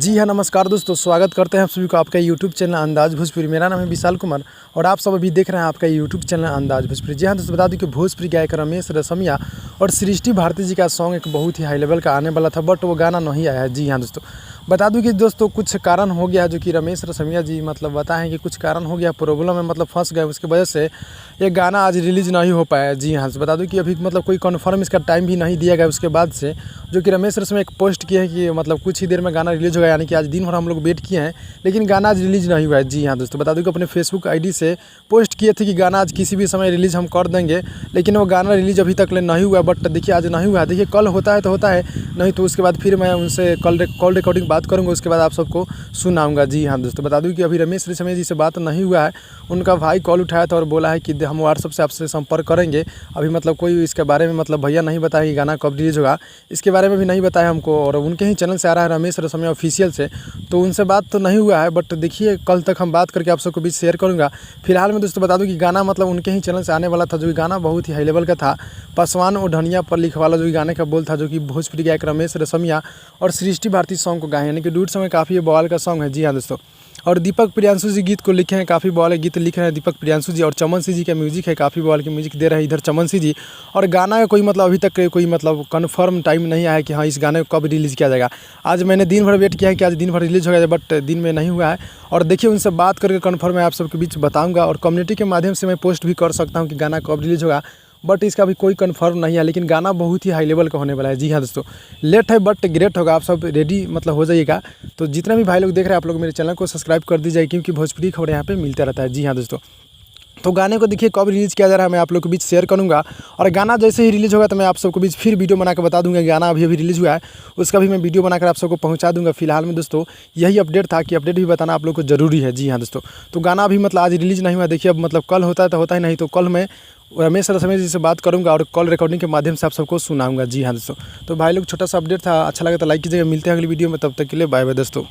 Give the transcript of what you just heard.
जी हाँ, नमस्कार दोस्तों, स्वागत करते हैं आप सभी को आपका यूट्यूब चैनल अंदाज़ भोजपुरी। मेरा नाम है विशाल कुमार और आप सब अभी देख रहे हैं आपका यूट्यूब चैनल अंदाज़ भोजपुरी। जी हाँ दोस्तों, बता दूं कि भोजपुरी गायक रमेश रसमिया और सृष्टि भारती जी का सॉन्ग एक बहुत ही हाई लेवल का आने वाला था, बट वो गाना नहीं आया है। जी हाँ दोस्तों, बता दूं कि दोस्तों कुछ कारण हो गया, जो कि रमेश रसमिया जी बताएं कि कुछ कारण हो गया, प्रॉब्लम में फंस गए, उसकी वजह से ये गाना आज रिलीज़ नहीं हो पाया। जी हाँ, बता दूं कि अभी कोई कन्फर्म इसका टाइम भी नहीं दिया गया उसके बाद से, जो कि रमेश रसमिया एक पोस्ट किए हैं कि कुछ ही देर में गाना रिलीज़ होगा, यानी कि आज दिन भर हम लोग वेट किए हैं लेकिन गाना आज रिलीज़ नहीं हुआ है। जी हाँ दोस्तों, बता दूं कि अपने फेसबुक आईडी से पोस्ट किए थे कि गाना आज किसी भी समय रिलीज़ हम कर देंगे, लेकिन वो गाना रिलीज़ अभी तक नहीं हुआ। बट देखिए आज नहीं हुआ है, देखिए कल होता है तो होता है, नहीं तो उसके बाद फिर मैं उनसे कॉल रिकॉर्डिंग बात करूँगा, उसके बाद आप सबको सुनाऊंगा। जी हाँ दोस्तों, बता दूं कि अभी रमेश रसमिया जी से बात नहीं हुआ है, उनका भाई कॉल उठाया था और बोला है कि हम व्हाट्सएप से आपसे संपर्क करेंगे। अभी कोई इसके बारे में भैया नहीं बताया कि गाना कब रिलीज़ होगा, इसके बारे में भी नहीं बताया हमको, और उनके ही चैनल से आ रहा है रमेश रसमिया ऑफिशियल से, तो उनसे बात तो नहीं हुआ है। बट देखिए कल तक हम बात करके आप सबको बीच शेयर करूँगा। फिलहाल में दोस्तों बता दूं कि गाना उनके ही चैनल से आने वाला था, जो गाना बहुत ही हाई लेवल का था, पासवान और धनिया पर लिखे वाला जो गाने का बोल था, जो कि भोजपुरी गायक रमेश रसमिया और सृष्टि भारती सॉन्ग को गाए, यानी कि डूड समय काफ़ी बवाल का सॉन्ग है। जी हाँ दोस्तों, और दीपक प्रियांशु जी गीत को लिखे हैं, काफ़ी बवाल गीत लिखे हैं दीपक प्रियांशु जी, और चमन सिंह जी का म्यूजिक है, काफ़ी बवाल की म्यूजिक दे रहे हैं इधर चमन सिंह जी। और गाना का कोई अभी तक कोई कन्फर्म टाइम नहीं आया है कि हाँ इस गाने को कब रिलीज़ किया जाएगा। आज मैंने दिन भर वेट किया है कि आज दिन भर रिलीज़ हो गया, बट दिन में नहीं हुआ है। और देखिए उनसे बात करके कन्फर्म मैं आप सबके बीच बताऊँगा, और कम्युनिटी के माध्यम से मैं पोस्ट भी कर सकता हूँ कि गाना कब रिलीज़ होगा, बट इसका भी कोई कंफर्म नहीं है, लेकिन गाना बहुत ही हाई लेवल का होने वाला है। जी हाँ दोस्तों, लेट है बट ग्रेट होगा, आप सब रेडी हो जाइएगा। तो जितने भी भाई लोग देख रहे हैं आप लोग मेरे चैनल को सब्सक्राइब कर दीजिए, क्योंकि भोजपुरी खबर यहाँ पे मिलता रहता है। जी हाँ दोस्तों, तो गाने को देखिए कब रिलीज़ किया जा रहा है मैं आप लोग के बीच शेयर करूंगा, और गाना जैसे ही रिलीज़ होगा तो मैं आप सबको बीच फिर वीडियो बनाकर बता दूंगा। गाना अभी रिलीज़ हुआ है उसका भी मैं वीडियो बनाकर आप सबको पहुंचा दूंगा। फिलहाल में दोस्तों यही अपडेट था कि अपडेट भी बताना आप लोग को ज़रूरी है। जी हाँ दोस्तों, तो गाना अभी आज रिलीज़ नहीं हुआ, देखिए अब कल होता है तो होता ही, नहीं तो कल मैं रमेश रसमिया जी से बात करूंगा और कॉल रिकॉर्डिंग के माध्यम से आप सबको सुनाऊंगा। जी हाँ दोस्तों, तो भाई लोग छोटा सा अपडेट था, अच्छा लगा तो लाइक कीजिएगा। मिलते हैं अगली वीडियो में, तब तक के लिए बाय बाय दोस्तों।